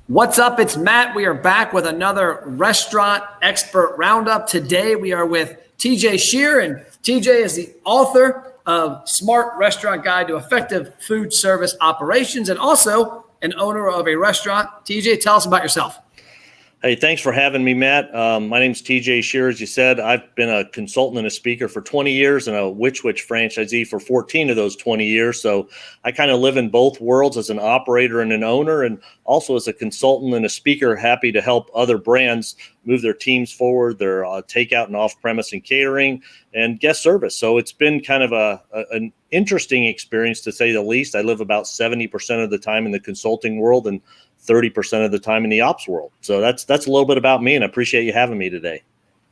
What's up? It's Matt. We are back with another restaurant expert roundup. Today we are with TJ Schier, and TJ is the author of Smart Restaurant Guide to Effective Food Service Operations and also an owner of a restaurant. TJ, tell us about yourself. Hey, thanks for having me, Matt. My name's TJ Schier. As you said, I've been a consultant and a speaker for 20 years and a Which franchisee for 14 of those 20 years. So I kind of live in both worlds as an operator and an owner, and also as a consultant and a speaker, happy to help other brands move their teams forward, their takeout and off-premise and catering and guest service. So it's been kind of an interesting experience, to say the least. I live about 70% of the time in the consulting world and 30% of the time in the ops world. So that's a little bit about me, and I appreciate you having me today.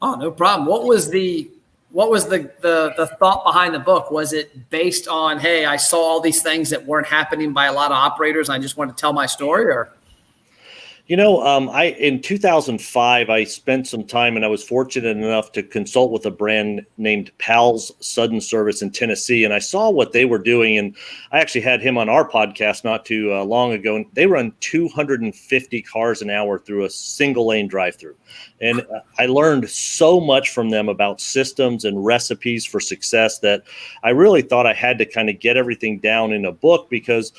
Oh, no problem. What was the thought behind the book? Was it based on, hey, I saw all these things that weren't happening by a lot of operators, and I just wanted to tell my story? Or in 2005, I spent some time, and I was fortunate enough to consult with a brand named Pal's Sudden Service in Tennessee, and I saw what they were doing, and I actually had him on our podcast not too long ago, and they run 250 cars an hour through a single lane drive-through, and I learned so much from them about systems and recipes for success that I really thought I had to kind of get everything down in a book, because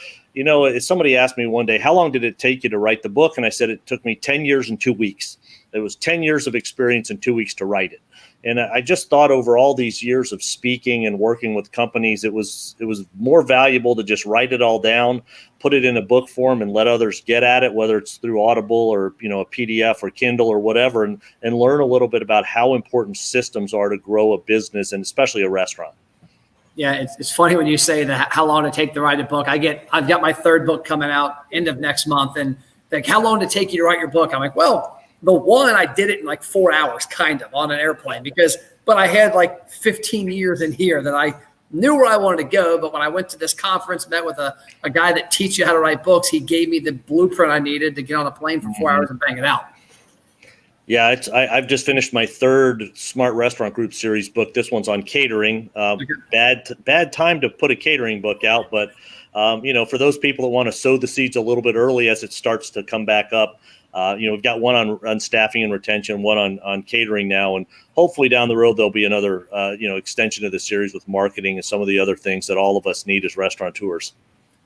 somebody asked me one day, how long did it take you to write the book? And I said, it took me 10 years and 2 weeks. It was 10 years of experience and 2 weeks to write it. And I just thought over all these years of speaking and working with companies, it was more valuable to just write it all down, put it in a book form and let others get at it, whether it's through Audible or, a PDF or Kindle or whatever, and learn a little bit about how important systems are to grow a business and especially a restaurant. Yeah, it's funny when you say that, how long to take to write a book. I've got my third book coming out end of next month, and like, how long did it take you to write your book? I'm like, well, the one I did it in like 4 hours, kind of, on an airplane, but I had like 15 years in here that I knew where I wanted to go. But when I went to this conference, met with a guy that teaches you how to write books, he gave me the blueprint I needed to get on a plane for 4 hours and bang it out. Yeah, I've just finished my third Smart Restaurant Group series book. This one's on catering. Bad time to put a catering book out, but for those people that want to sow the seeds a little bit early as it starts to come back up, we've got one on staffing and retention, one on catering now, and hopefully down the road there'll be another extension of the series with marketing and some of the other things that all of us need as restaurateurs.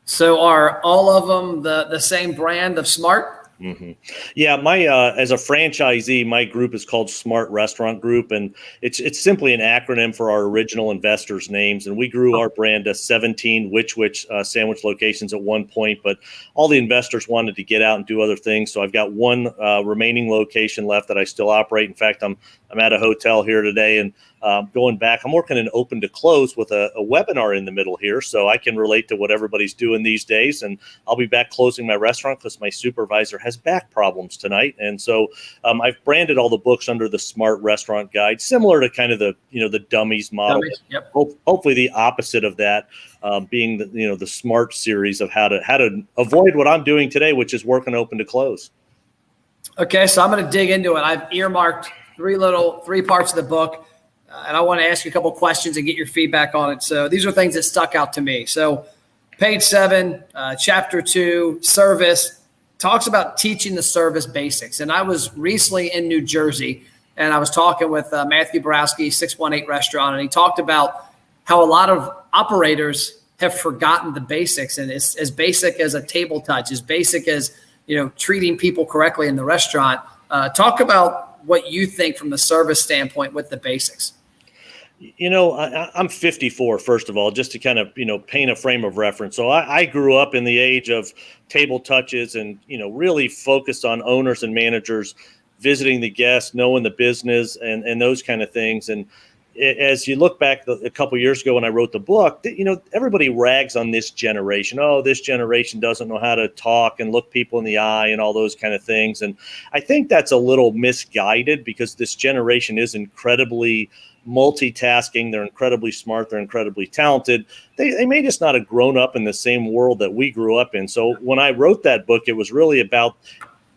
So are all of them the same brand of Smart? Mm-hmm. Yeah, my as a franchisee, my group is called Smart Restaurant Group, and it's simply an acronym for our original investors' names. And we grew our brand to 17 Which sandwich locations at one point, but all the investors wanted to get out and do other things. So I've got one remaining location left that I still operate. In fact, I'm at a hotel here today, and going back, I'm working in open to close with a webinar in the middle here, so I can relate to what everybody's doing these days. And I'll be back closing my restaurant because my supervisor has back problems tonight. And so I've branded all the books under the Smart Restaurant Guide, similar to kind of the dummies model. Yep. Hopefully the opposite of that, being the Smart series of how to avoid what I'm doing today, which is working open to close. Okay, so I'm going to dig into it. I've earmarked three parts of the book. And I want to ask you a couple questions and get your feedback on it. So these are things that stuck out to me. So page 7, chapter 2, service, talks about teaching the service basics. And I was recently in New Jersey, and I was talking with Matthew Borowski, 618 Restaurant, and he talked about how a lot of operators have forgotten the basics. And it's as basic as a table touch, as basic as treating people correctly in the restaurant. Talk about what you think from the service standpoint with the basics. I'm 54, first of all, just to kind of, paint a frame of reference. So I grew up in the age of table touches and, really focused on owners and managers visiting the guests, knowing the business and those kind of things. And as you look back a couple of years ago when I wrote the book, everybody rags on this generation. Oh, this generation doesn't know how to talk and look people in the eye and all those kind of things. And I think that's a little misguided because this generation is incredibly multitasking. They're incredibly smart. They're incredibly talented. They may just not have grown up in the same world that we grew up in. So when I wrote that book, it was really about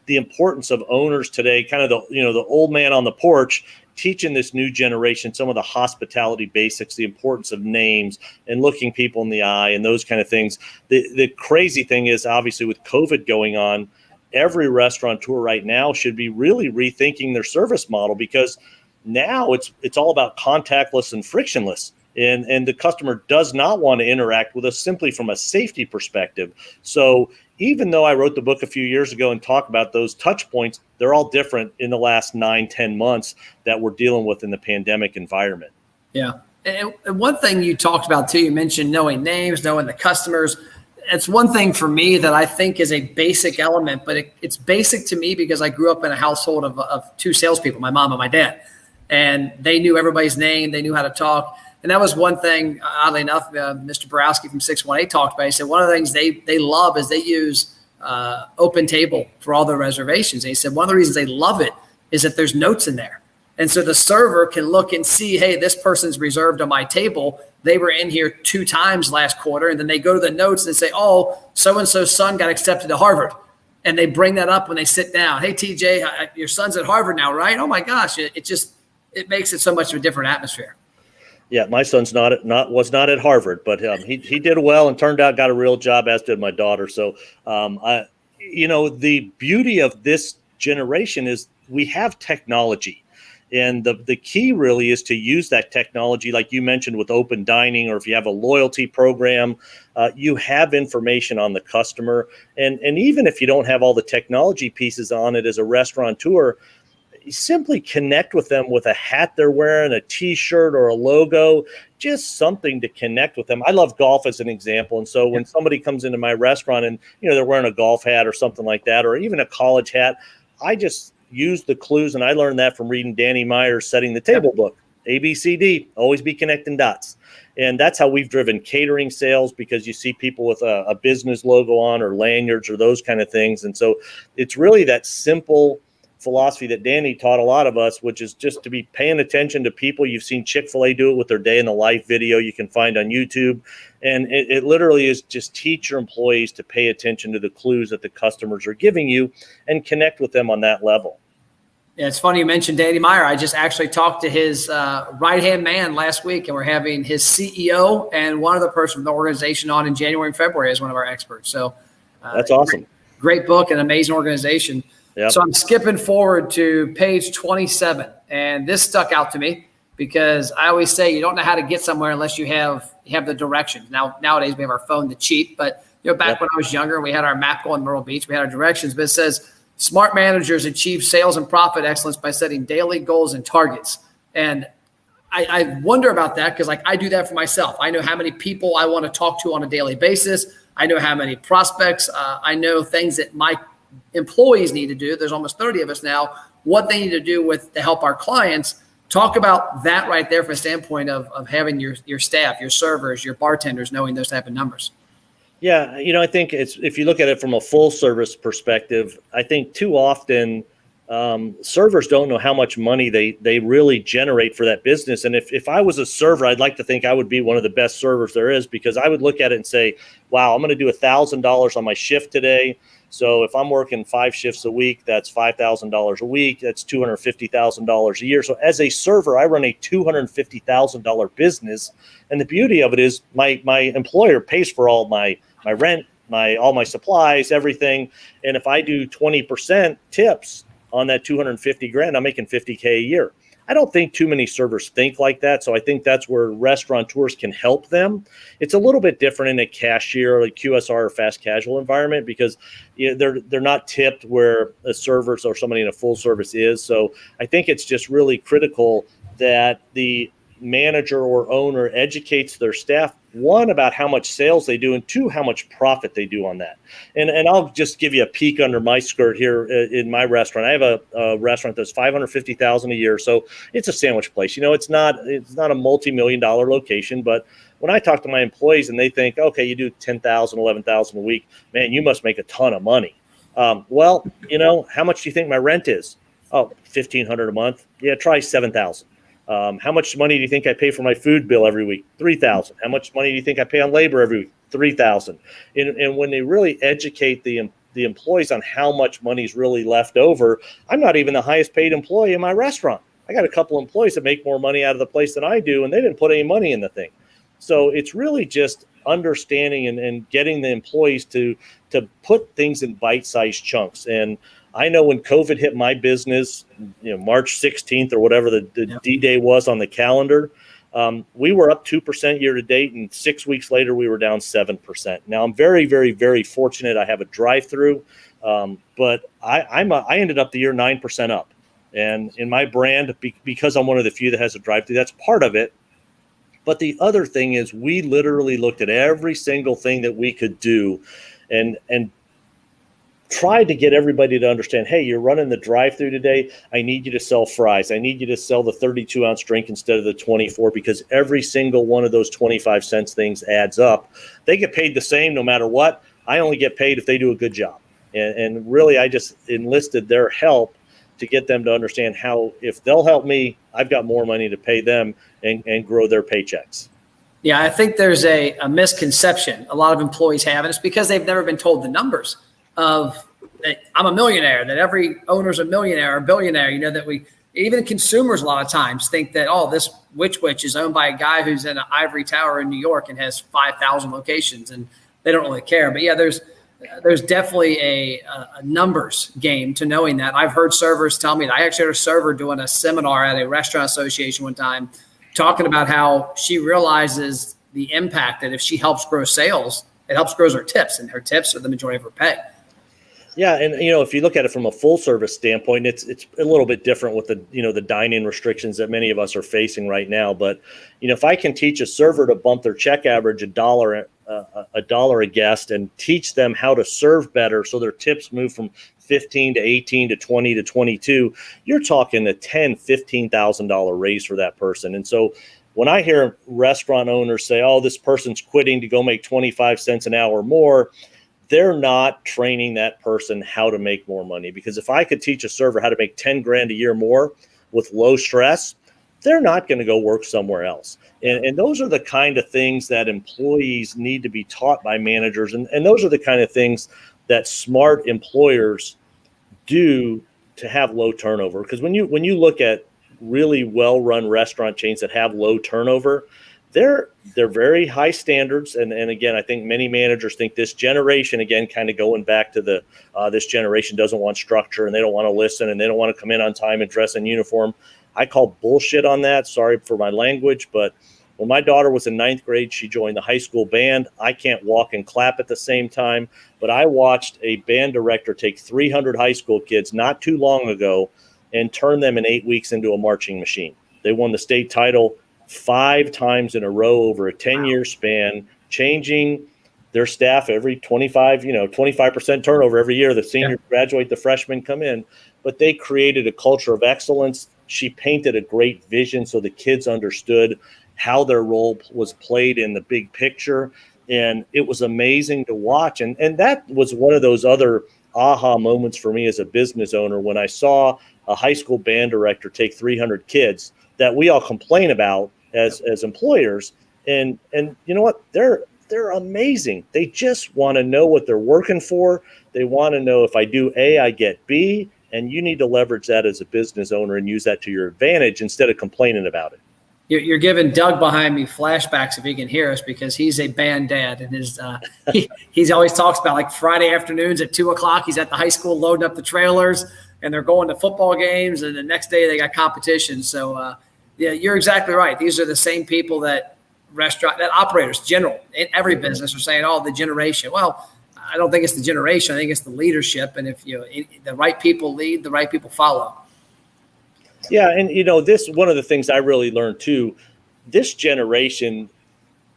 the importance of owners today, kind of the old man on the porch, teaching this new generation some of the hospitality basics, the importance of names and looking people in the eye and those kind of things. The crazy thing is, obviously, with COVID going on, every restaurateur right now should be really rethinking their service model, because now it's all about contactless and frictionless. And the customer does not want to interact with us simply from a safety perspective. So even though I wrote the book a few years ago and talk about those touch points, they're all different in the last 9-10 months that we're dealing with in the pandemic environment. Yeah. And one thing you talked about too, you mentioned knowing names, knowing the customers. It's one thing for me that I think is a basic element, but it's basic to me because I grew up in a household of two salespeople, my mom and my dad, and they knew everybody's name. They knew how to talk. And that was one thing, oddly enough, Mr. Borowski from 618 talked about. He said one of the things they love is they use Open Table for all their reservations. And he said one of the reasons they love it is that there's notes in there. And so the server can look and see, hey, this person's reserved on my table. They were in here 2 times last quarter. And then they go to the notes and say, oh, so-and-so's son got accepted to Harvard. And they bring that up when they sit down. Hey, TJ, your son's at Harvard now, right? Oh, my gosh. It makes it so much of a different atmosphere. Yeah, my son's was not at Harvard, but he did well and turned out got a real job, as did my daughter. So, the beauty of this generation is we have technology. And the key really is to use that technology, like you mentioned with open dining, or if you have a loyalty program, you have information on the customer. And even if you don't have all the technology pieces on it as a restaurateur, you simply connect with them with a hat they're wearing, a T-shirt or a logo, just something to connect with them. I love golf as an example. And so when somebody comes into my restaurant and they're wearing a golf hat or something like that, or even a college hat, I just use the clues, and I learned that from reading Danny Meyer's Setting the Table book. ABCD, always be connecting dots. And that's how we've driven catering sales, because you see people with a business logo on, or lanyards, or those kind of things. And so it's really that simple philosophy that Danny taught a lot of us, which is just to be paying attention to people. You've seen Chick-fil-A do it with their day in the life video you can find on YouTube. And it literally is just teach your employees to pay attention to the clues that the customers are giving you and connect with them on that level. Yeah, it's funny you mentioned Danny Meyer. I just actually talked to his right-hand man last week, and we're having his CEO and one other person from the organization on in January and February as one of our experts. So that's awesome. Great book and amazing organization. Yep. So I'm skipping forward to page 27, and this stuck out to me because I always say you don't know how to get somewhere unless you have the directions. Nowadays we have our phone to cheat, but back when I was younger, we had our map going to Myrtle Beach. We had our directions, but it says smart managers achieve sales and profit excellence by setting daily goals and targets. And I wonder about that because I do that for myself. I know how many people I want to talk to on a daily basis. I know how many prospects. I know things that my employees need to do. There's almost 30 of us now, what they need to do to help our clients. Talk about that right there from a standpoint of having your staff, your servers, your bartenders, knowing those type of numbers. Yeah. I think if you look at it from a full service perspective, I think too often servers don't know how much money they really generate for that business. And if I was a server, I'd like to think I would be one of the best servers there is, because I would look at it and say, wow, I'm going to do $1,000 on my shift today. So if I'm working 5 shifts a week, that's $5,000 a week. That's $250,000 a year. So as a server, I run a $250,000 business. And the beauty of it is my employer pays for all my rent, all my supplies, everything. And if I do 20% tips on that $250,000, I'm making $50K a year. I don't think too many servers think like that. So I think that's where restaurateurs can help them. It's a little bit different in a cashier, like QSR or fast casual environment, because they're not tipped where a server or somebody in a full service is. So I think it's just really critical that the manager or owner educates their staff, one, about how much sales they do, and two, how much profit they do on that. And I'll just give you a peek under my skirt here in my restaurant. I have a restaurant that's $550,000 a year. So it's a sandwich place. It's not a multi-million-dollar location, but when I talk to my employees and they think, okay, you do $10,000, $11,000 a week, man, you must make a ton of money. Well, how much do you think my rent is? Oh, $1,500 a month. Yeah, try $7,000. How much money do you think I pay for my food bill every week? $3,000. How much money do you think I pay on labor every week? $3,000. And when they really educate the employees on how much money is really left over, I'm not even the highest paid employee in my restaurant. I got a couple employees that make more money out of the place than I do, and they didn't put any money in the thing. So it's really just understanding and getting the employees to put things in bite-sized chunks. And I know when COVID hit my business, March 16th or whatever the D-Day was on the calendar, we were up 2% year to date, and 6 weeks later we were down 7%. Now I'm very, very, very fortunate. I have a drive-through, but I ended up the year 9% up. And in my brand, because I'm one of the few that has a drive-through, that's part of it. But the other thing is we literally looked at every single thing that we could do and tried to get everybody to understand, hey, you're running the drive-through today. I need you to sell fries. I need you to sell the 32-ounce drink instead of the 24, because every single one of those 25 cents things adds up. They get paid the same no matter what. I only get paid if they do a good job. And really, I just enlisted their help to get them to understand how, if they'll help me, I've got more money to pay them and grow their paychecks. Yeah, I think there's a misconception a lot of employees have, and it's because they've never been told the numbers of that I'm a millionaire, that every owner's a millionaire or billionaire. That we, even consumers a lot of times think that, this Witch is owned by a guy who's in an ivory tower in New York and has 5,000 locations, and they don't really care. But yeah, there's definitely a numbers game to knowing that. I've heard servers tell me that. I actually heard a server doing a seminar at a restaurant association one time, talking about how she realizes the impact that if she helps grow sales, it helps grow her tips, and her tips are the majority of her pay. Yeah, and if you look at it from a full service standpoint, it's a little bit different with the dine-in restrictions that many of us are facing right now. But if I can teach a server to bump their check average $1 a guest and teach them how to serve better, so their tips move from 15 to 18 to 20 to 22, you're talking a $10,000-$15,000 raise for that person. And so when I hear restaurant owners say, "Oh, this person's quitting to go make 25 cents an hour more," they're not training that person how to make more money. Because if I could teach a server how to make 10 grand a year more with low stress, they're not going to go work somewhere else. And those are the kind of things that employees need to be taught by managers. And those are the kind of things that smart employers do to have low turnover. Because when you look at really well-run restaurant chains that have low turnover, they're very high standards. And again, I think many managers think this generation, again, kind of going back to this generation doesn't want structure, and they don't want to listen, and they don't want to come in on time and dress in uniform. I call bullshit on that. Sorry for my language, but when my daughter was in 9th grade, she joined the high school band. I can't walk and clap at the same time, but I watched a band director take 300 high school kids not too long ago and turn them in 8 weeks into a marching machine. They won the state title 5 times in a row over a 10-year span, changing their staff every 25% turnover every year. The seniors graduate, the freshmen come in, but they created a culture of excellence. She painted a great vision so the kids understood how their role was played in the big picture. And it was amazing to watch. And that was one of those other aha moments for me as a business owner, when I saw a high school band director take 300 kids that we all complain about as employers. And you know what? They're amazing. They just want to know what they're working for. They want to know, if I do A, I get B. And you need to leverage that as a business owner and use that to your advantage instead of complaining about it. You're giving Doug behind me flashbacks, if he can hear us, because he's a band dad, and he's always talks about, like, Friday afternoons at 2:00. He's at the high school loading up the trailers, and they're going to football games, and the next day they got competition. So yeah, you're exactly right. These are the same people that operators, general, in every business, are saying, "Oh, the generation." Well, I don't think it's the generation. I think it's the leadership, and if the right people lead, the right people follow. Yeah, and this, one of the things I really learned too, this generation,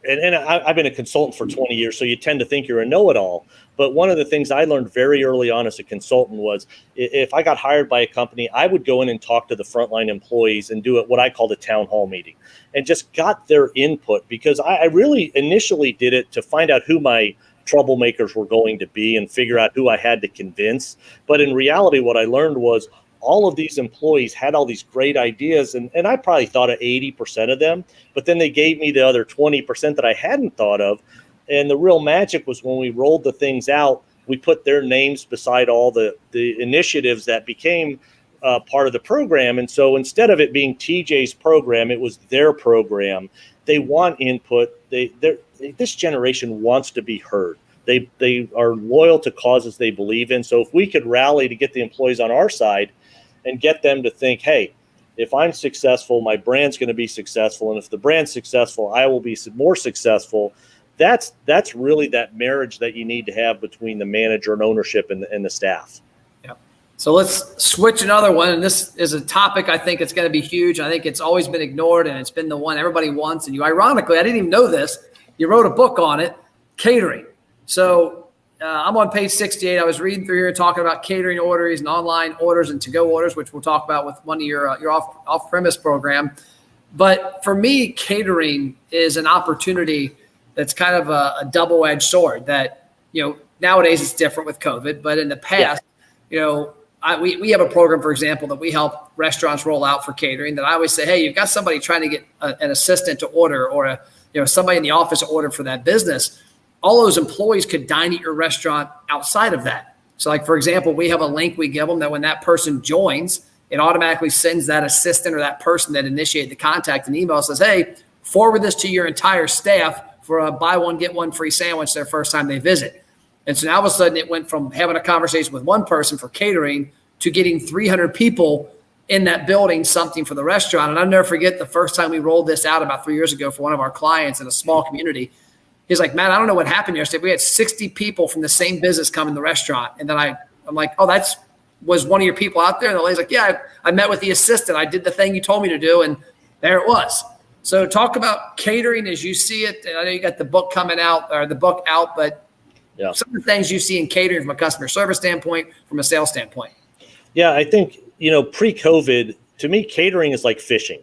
and I've been a consultant for 20 years, so you tend to think you're a know-it-all. But one of the things I learned very early on as a consultant was, if I got hired by a company, I would go in and talk to the frontline employees and do what I called a town hall meeting, and just got their input, because I really initially did it to find out who my troublemakers were going to be and figure out who I had to convince. But in reality, what I learned was all of these employees had all these great ideas, and I probably thought of 80% of them, but then they gave me the other 20% that I hadn't thought of. And the real magic was when we rolled the things out, we put their names beside all the initiatives that became part of the program. And so instead of it being TJ's program, it was their program. They want input. this generation wants to be heard. They are loyal to causes they believe in. So if we could rally to get the employees on our side and get them to think, hey, if I'm successful, my brand's going to be successful. And if the brand's successful, I will be more successful. That's really that marriage that you need to have between the manager and ownership and the staff. Yeah. So let's switch another one. And this is a topic I think it's going to be huge. I think it's always been ignored, and it's been the one everybody wants. And you, ironically, I didn't even know this. You wrote a book on it, catering. So I'm on page 68. I was reading through here talking about catering orders and online orders and to-go orders, which we'll talk about with one of your off-premise program. But for me, catering is an opportunity that's kind of a double-edged sword that, nowadays it's different with COVID, but in the past, we have a program, for example, that we help restaurants roll out for catering that I always say, hey, you've got somebody trying to get an assistant to order or somebody in the office to order for that business. All those employees could dine at your restaurant outside of that. So like, for example, we have a link we give them that when that person joins, it automatically sends that assistant or that person that initiated the contact an email, says, hey, forward this to your entire staff for a buy one, get one free sandwich their first time they visit. And so now all of a sudden it went from having a conversation with one person for catering to getting 300 people in that building something for the restaurant. And I'll never forget the first time we rolled this out about 3 years ago for one of our clients in a small community. He's like, man, I don't know what happened yesterday. We had 60 people from the same business come in the restaurant. And then I'm like, oh, was one of your people out there? And the lady's like, yeah, I met with the assistant. I did the thing you told me to do. And there it was. So talk about catering as you see it. I know you got the book coming out or the book out, but some of the things you see in catering from a customer service standpoint, from a sales standpoint. Yeah, I think, pre-COVID, to me, catering is like fishing.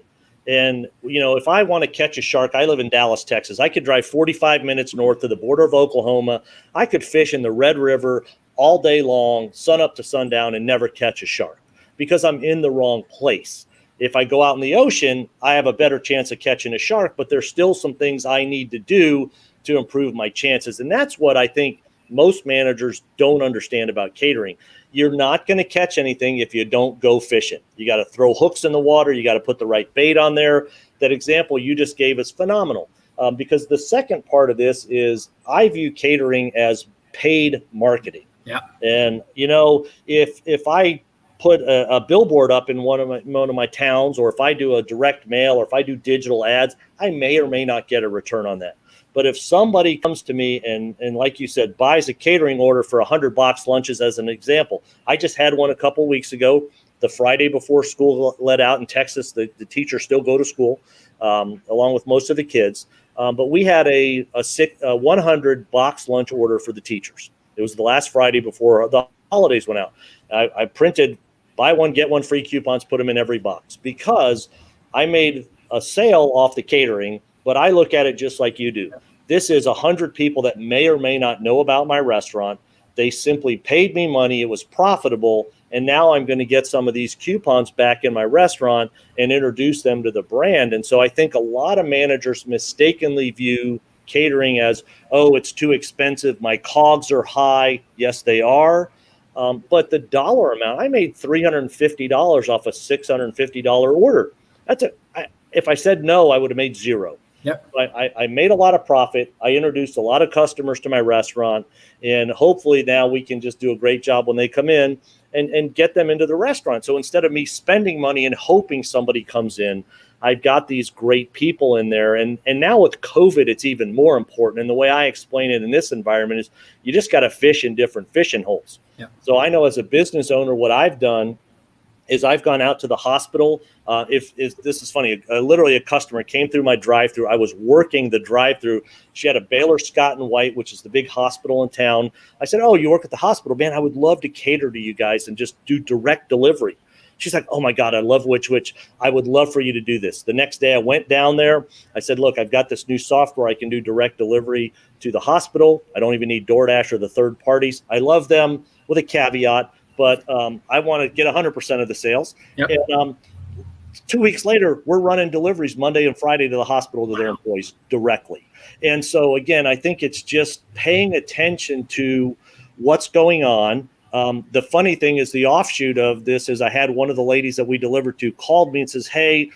And, if I want to catch a shark, I live in Dallas, Texas. I could drive 45 minutes north to the border of Oklahoma. I could fish in the Red River all day long, sun up to sundown, and never catch a shark because I'm in the wrong place. If I go out in the ocean, I have a better chance of catching a shark, but there's still some things I need to do to improve my chances. And that's what I think most managers don't understand about catering. You're not going to catch anything if you don't go fishing. You got to throw hooks in the water. You got to put the right bait on there. That example you just gave is phenomenal because the second part of this is I view catering as paid marketing. Yeah. And, if I put a billboard up in one of my towns, or if I do a direct mail, or if I do digital ads, I may or may not get a return on that. But if somebody comes to me and like you said, buys a catering order for 100 box lunches as an example, I just had one a couple of weeks ago, the Friday before school let out in Texas. The teachers still go to school along with most of the kids. But we had a 100 box lunch order for the teachers. It was the last Friday before the holidays went out. I printed buy one, get one free coupons, put them in every box because I made a sale off the catering. But I look at it just like you do. This is 100 people that may or may not know about my restaurant. They simply paid me money. It was profitable. And now I'm going to get some of these coupons back in my restaurant and introduce them to the brand. And so I think a lot of managers mistakenly view catering as, oh, it's too expensive. My COGS are high. Yes, they are. But the dollar amount, I made $350 off a $650 order. If I said no, I would have made zero. Yep. I made a lot of profit. I introduced a lot of customers to my restaurant, and hopefully now we can just do a great job when they come in and get them into the restaurant. So instead of me spending money and hoping somebody comes in, I've got these great people in there. And now with COVID, it's even more important. And the way I explain it in this environment is you just got to fish in different fishing holes. Yep. So I know as a business owner, what I've done is I've gone out to the hospital. If this is funny, literally a customer came through my drive-through. I was working the drive-through. She had a Baylor Scott and White, which is the big hospital in town. I said, oh, you work at the hospital? Man, I would love to cater to you guys and just do direct delivery. She's like, oh my God, I love which. I would love for you to do this. The next day I went down there. I said, look, I've got this new software. I can do direct delivery to the hospital. I don't even need DoorDash or the third parties. I love them with a caveat. But I want to get 100% of the sales. Yep. And 2 weeks later, we're running deliveries Monday and Friday to the hospital to their employees directly. And so, again, I think it's just paying attention to what's going on. The funny thing is the offshoot of this is I had one of the ladies that we delivered to called me and says, hey,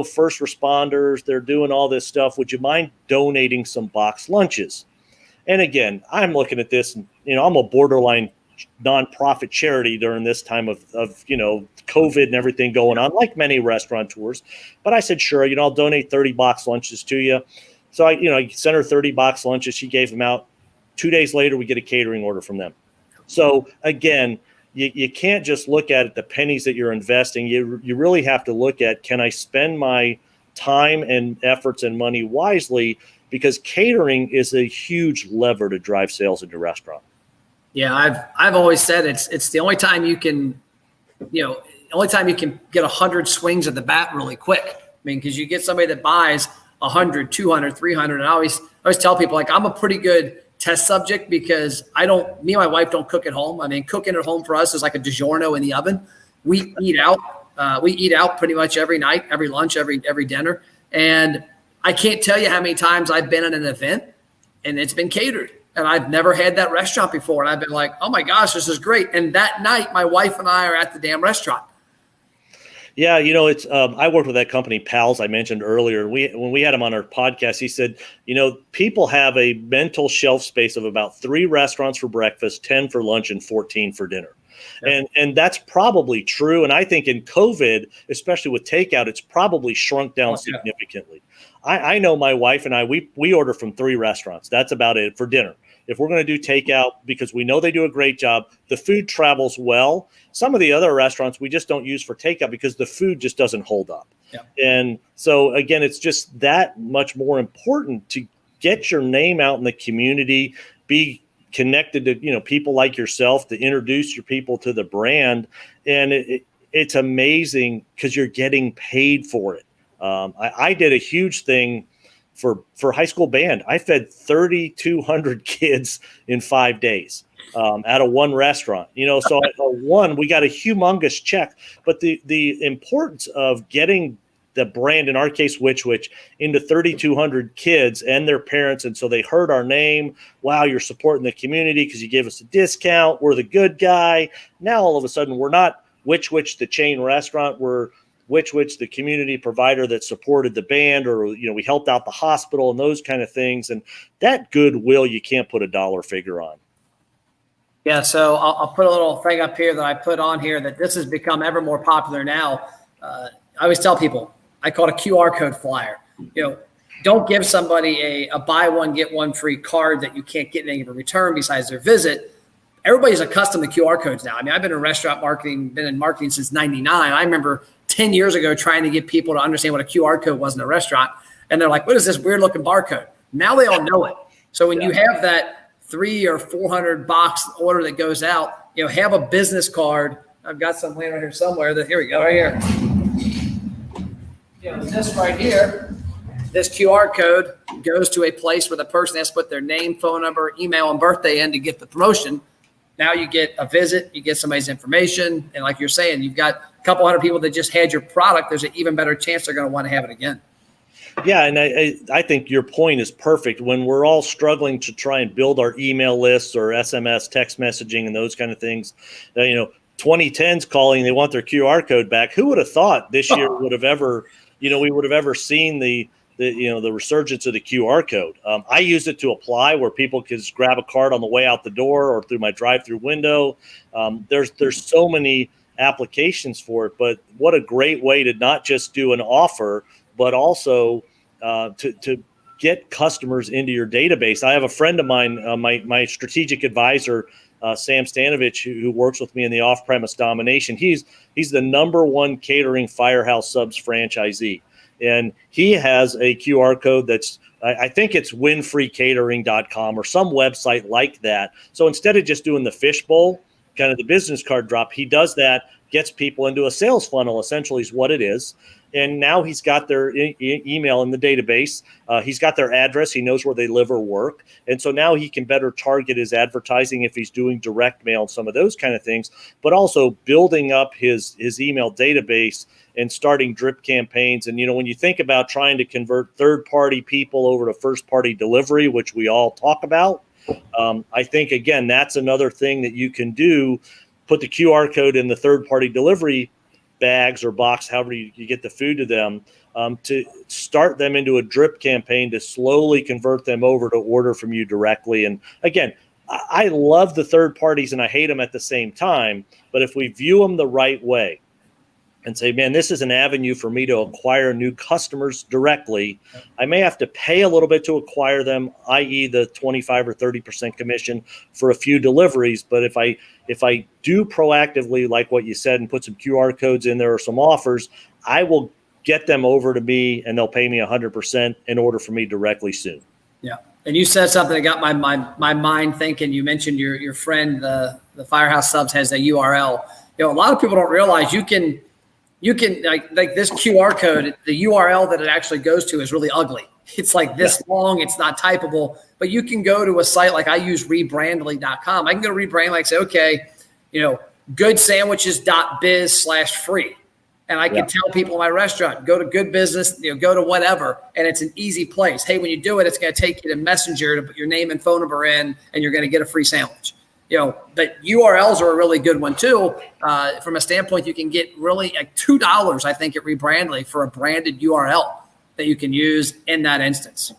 first responders, they're doing all this stuff. Would you mind donating some box lunches? And again, I'm looking at this, and, I'm a borderline nonprofit charity during this time of COVID and everything going on, like many restaurateurs. But I said, sure, I'll donate 30 box lunches to you. So I sent her 30 box lunches. She gave them out. 2 days later, we get a catering order from them. So again, you can't just look at the pennies that you're investing. You really have to look at, can I spend my time and efforts and money wisely? Because catering is a huge lever to drive sales into restaurant. Yeah, I've always said it's the only time you can, get 100 swings at the bat really quick. I mean, because you get somebody that buys 100, 200, 300, and I always tell people, like, I'm a pretty good test subject because me and my wife don't cook at home. I mean, cooking at home for us is like a DiGiorno in the oven. We eat out. We eat out pretty much every night, every lunch, every dinner. And I can't tell you how many times I've been at an event and it's been catered and I've never had that restaurant before. And I've been like, oh my gosh, this is great. And that night, my wife and I are at the damn restaurant. Yeah, it's I worked with that company, Pals, I mentioned earlier. When we had him on our podcast, he said, people have a mental shelf space of about 3 restaurants for breakfast, 10 for lunch, and 14 for dinner. Yeah. And that's probably true. And I think in COVID, especially with takeout, it's probably shrunk down significantly. I know my wife and I, we order from 3 restaurants. That's about it for dinner. If we're going to do takeout, because we know they do a great job, the food travels well. Some of the other restaurants we just don't use for takeout because the food just doesn't hold up. Yeah. And so, again, it's just that much more important to get your name out in the community, be connected to, people like yourself, to introduce your people to the brand. And it's amazing because you're getting paid for it. I did a huge thing for high school band. I fed 3,200 kids in 5 days out of one restaurant. So we got a humongous check. But the importance of getting the brand, in our case, Which, into 3,200 kids and their parents, and so they heard our name. Wow, you're supporting the community because you gave us a discount. We're the good guy. Now all of a sudden, we're not Which, the chain restaurant. We're Which, the community provider that supported the band, or, we helped out the hospital and those kind of things. And that goodwill, you can't put a dollar figure on. Yeah. So I'll put a little thing up here that I put on here that this has become ever more popular now. I always tell people, I call it a QR code flyer. Don't give somebody a buy one, get one free card that you can't get anything in return besides their visit. Everybody's accustomed to QR codes now. I mean, I've been in restaurant marketing, been in marketing since 99. I remember 10 years ago trying to get people to understand what a QR code was in a restaurant. And they're like, what is this weird looking barcode? Now they all know it. So when you have that 300 or 400 box order that goes out, have a business card. I've got some laying right here somewhere. Here we go, right here. This right here, this QR code goes to a place where the person has to put their name, phone number, email, and birthday in to get the promotion. Now you get a visit, you get somebody's information. And like you're saying, you've got a couple hundred people that just had your product. There's an even better chance they're going to want to have it again. Yeah, and I think your point is perfect. When we're all struggling to try and build our email lists or SMS, text messaging, and those kind of things, 2010's calling, they want their QR code back. Who would have thought this year would have ever, we would have ever seen the resurgence of the QR code. I use it to apply where people can just grab a card on the way out the door or through my drive-through window. There's so many applications for it, but what a great way to not just do an offer, but also to get customers into your database. I have a friend of mine, my strategic advisor, Sam Stanovich, who works with me in the Offpremise Domination. He's the #1 catering Firehouse Subs franchisee. And he has a QR code that's, I think it's winfreecatering.com or some website like that. So instead of just doing the fishbowl, kind of the business card drop, he does that, gets people into a sales funnel, essentially is what it is. And now he's got their email in the database. He's got their address. He knows where they live or work. And so now he can better target his advertising if he's doing direct mail and some of those kind of things, but also building up his email database and starting drip campaigns. And, when you think about trying to convert third-party people over to first-party delivery, which we all talk about, I think, again, that's another thing that you can do. Put the QR code in the third-party delivery bags or box, however you get the food to them, to start them into a drip campaign to slowly convert them over to order from you directly. And again, I love the third parties and I hate them at the same time. But if we view them the right way and say, man, this is an avenue for me to acquire new customers directly, I may have to pay a little bit to acquire them, i.e. the 25 or 30% commission for a few deliveries. But if I do proactively, like what you said, and put some QR codes in there or some offers, I will get them over to me and they'll pay me 100% in order for me directly soon. Yeah. And you said something that got my mind thinking. You mentioned your friend, the Firehouse Subs has a URL. A lot of people don't realize you can like this QR code, the URL that it actually goes to is really ugly. It's like this long, it's not typable, but you can go to a site like I use rebrandly.com. I can go to Rebrandly and say, okay, goodsandwiches.biz/free. And I can tell people in my restaurant, go to Good Business, go to whatever, and it's an easy place. Hey, when you do it, it's going to take you to Messenger to put your name and phone number in, and you're going to get a free sandwich. But URLs are a really good one too. From a standpoint, you can get really like $2, I think, at Rebrandly for a branded URL that you can use in that instance.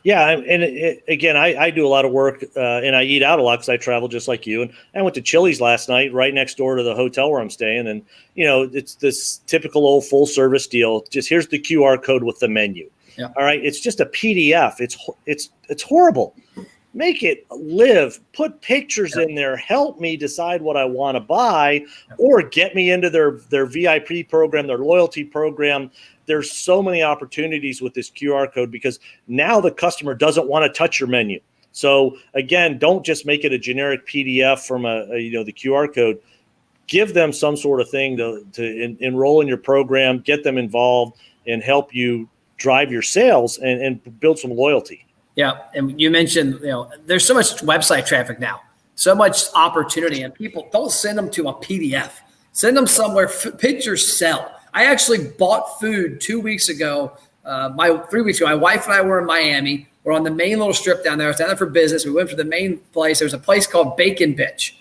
Yeah, and again, I do a lot of work and I eat out a lot because I travel just like you. And I went to Chili's last night, right next door to the hotel where I'm staying. And, it's this typical old full service deal. Just here's the QR code with the menu. Yeah. All right. It's just a PDF. It's horrible. Make it live, put pictures in there, help me decide what I want to buy, or get me into their VIP program, their loyalty program. There's so many opportunities with this QR code because now the customer doesn't want to touch your menu. So again, don't just make it a generic PDF from the QR code. Give them some sort of thing to enroll in your program, get them involved, and help you drive your sales and build some loyalty. Yeah, and you mentioned, there's so much website traffic now, so much opportunity, and people don't send them to a PDF. Send them somewhere. Pictures sell. I actually bought food 2 weeks ago, 3 weeks ago. My wife and I were in Miami. We're on the main little strip down there. I was down there for business. We went to the main place. There was a place called Bacon Bitch.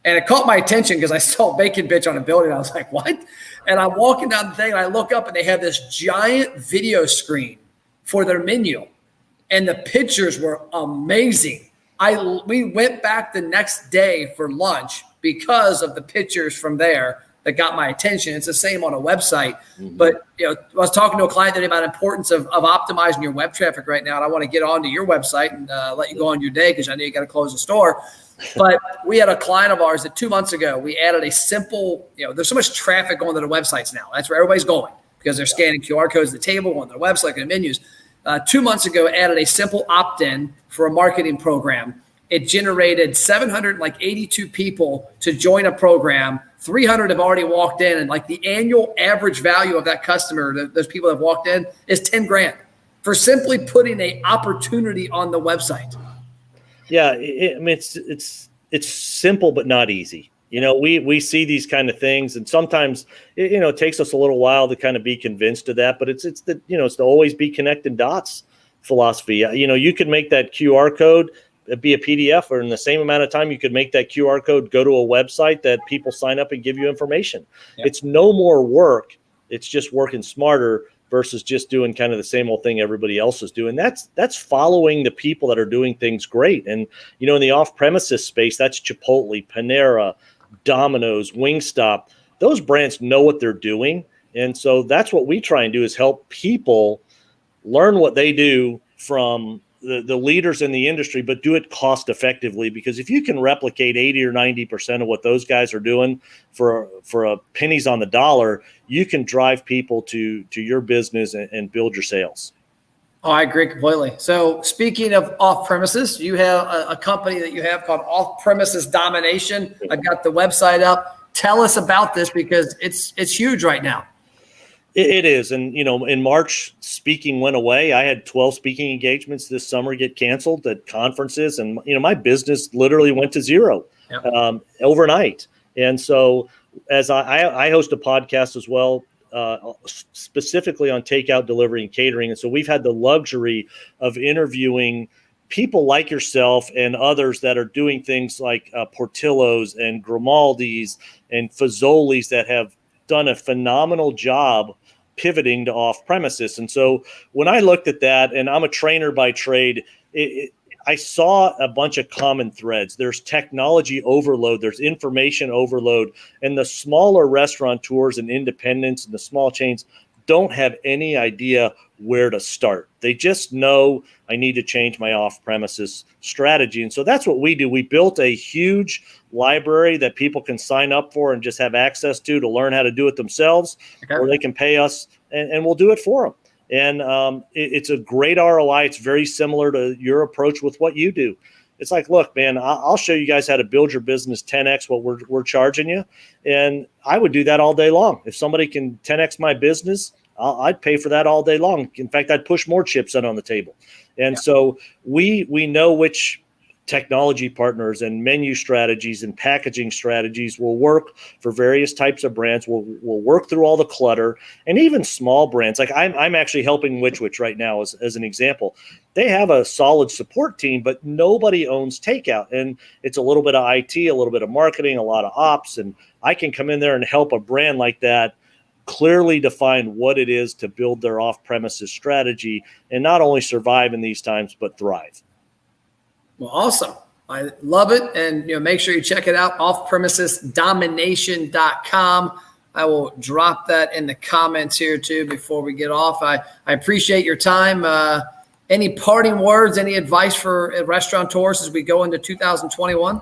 And it caught my attention because I saw Bacon Bitch on a building. I was like, what? And I'm walking down the thing, and I look up, and they have this giant video screen for their menu. And the pictures were amazing. We went back the next day for lunch because of the pictures from there that got my attention. It's the same on a website. Mm-hmm. But I was talking to a client today about the importance of optimizing your web traffic right now. And I want to get onto your website and let you go on your day because I know you got to close the store. But we had a client of ours that 2 months ago, we added a simple, there's so much traffic going to the websites now. That's where everybody's going because they're scanning QR codes at the table, on their website, and the menus. 2 months ago, added a simple opt-in for a marketing program. It generated 782 people to join a program. 300 have already walked in, and like the annual average value of that customer, those people that have walked in, is $10,000 for simply putting an opportunity on the website. Yeah, it's simple but not easy. We see these kind of things, and sometimes it takes us a little while to kind of be convinced of that. But it's the always be connecting dots philosophy. You could make that QR code be a PDF, or in the same amount of time, you could make that QR code go to a website that people sign up and give you information. Yep. It's no more work. It's just working smarter versus just doing kind of the same old thing everybody else is doing. That's following the people that are doing things great. And, in the off-premises space, that's Chipotle, Panera, Domino's, Wingstop. Those brands know what they're doing. And so that's what we try and do, is help people learn what they do from the leaders in the industry, but do it cost effectively. Because if you can replicate 80 or 90% of what those guys are doing for a pennies on the dollar, you can drive people to your business and build your sales. Oh, I agree completely. So speaking of off-premises, you have a company that you have called Offpremises Domination. I've got the website up. Tell us about this because it's huge right now. It is. And, in March, speaking went away. I had 12 speaking engagements this summer get canceled at conferences. And, my business literally went to zero overnight. And so as I host a podcast as well, specifically on takeout, delivery, and catering. And so we've had the luxury of interviewing people like yourself and others that are doing things like Portillo's and Grimaldi's and Fazoli's that have done a phenomenal job pivoting to off premises. And so when I looked at that, and I'm a trainer by trade, I saw a bunch of common threads. There's technology overload, there's information overload, and the smaller restaurateurs and independents and the small chains don't have any idea where to start. They just know I need to change my off-premises strategy. And so that's what we do. We built a huge library that people can sign up for and just have access to learn how to do it themselves, or they can pay us and we'll do it for them. And it's a great ROI. It's very similar to your approach with what you do. It's like, look, man, I'll show you guys how to build your business 10X what we're charging you. And I would do that all day long. If somebody can 10X my business, I'd pay for that all day long. In fact, I'd push more chips in on the table. And so we know which technology partners and menu strategies and packaging strategies will work for various types of brands. We'll work through all the clutter, and even small brands. Like I'm actually helping Witch right now as an example. They have a solid support team, but nobody owns takeout. And it's a little bit of IT, a little bit of marketing, a lot of ops. And I can come in there and help a brand like that clearly define what it is to build their off-premises strategy and not only survive in these times, but thrive. Well, awesome. I love it. And make sure you check it out, offpremisesdomination.com. I will drop that in the comments here too before we get off. I appreciate your time. Any parting words, any advice for restaurateurs as we go into 2021?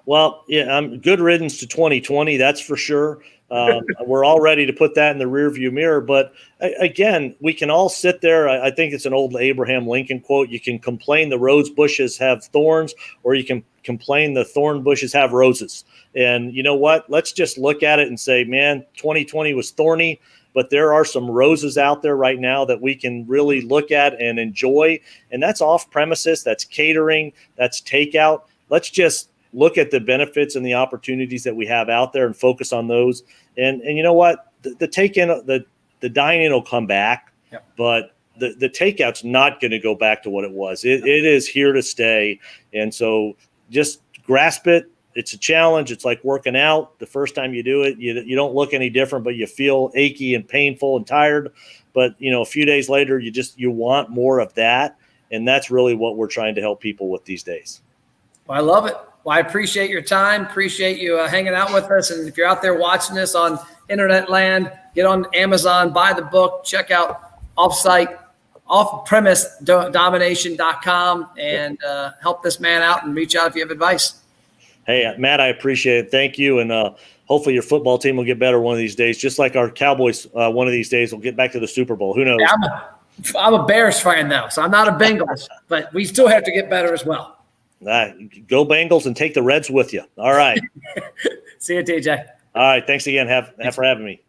Well, yeah, good riddance to 2020. That's for sure. We're all ready to put that in the rearview mirror. But again, we can all sit there. I think it's an old Abraham Lincoln quote. You can complain the rose bushes have thorns, or you can complain the thorn bushes have roses. And you know what? Let's just look at it and say, man, 2020 was thorny, but there are some roses out there right now that we can really look at and enjoy. And that's off premises, that's catering, that's takeout. Let's just look at the benefits and the opportunities that we have out there and focus on those. And you know what? The take-in, the dine-in will come back, but the takeout's not going to go back to what it was. It is here to stay. And so just grasp it. It's a challenge. It's like working out. The first time you do it, you don't look any different, but you feel achy and painful and tired. But, a few days later, you want more of that. And that's really what we're trying to help people with these days. Well, I love it. Well, I appreciate your time. Appreciate you hanging out with us. And if you're out there watching this on internet land, get on Amazon, buy the book, check out offpremisesdomination.com and help this man out and reach out if you have advice. Hey, Matt, I appreciate it. Thank you. And hopefully your football team will get better one of these days, just like our Cowboys one of these days will get back to the Super Bowl. Who knows? Yeah, I'm a Bears fan, though, so I'm not a Bengals, but we still have to get better as well. Go Bengals and take the Reds with you. All right. See you, TJ. All right. Thanks again. Have for having me.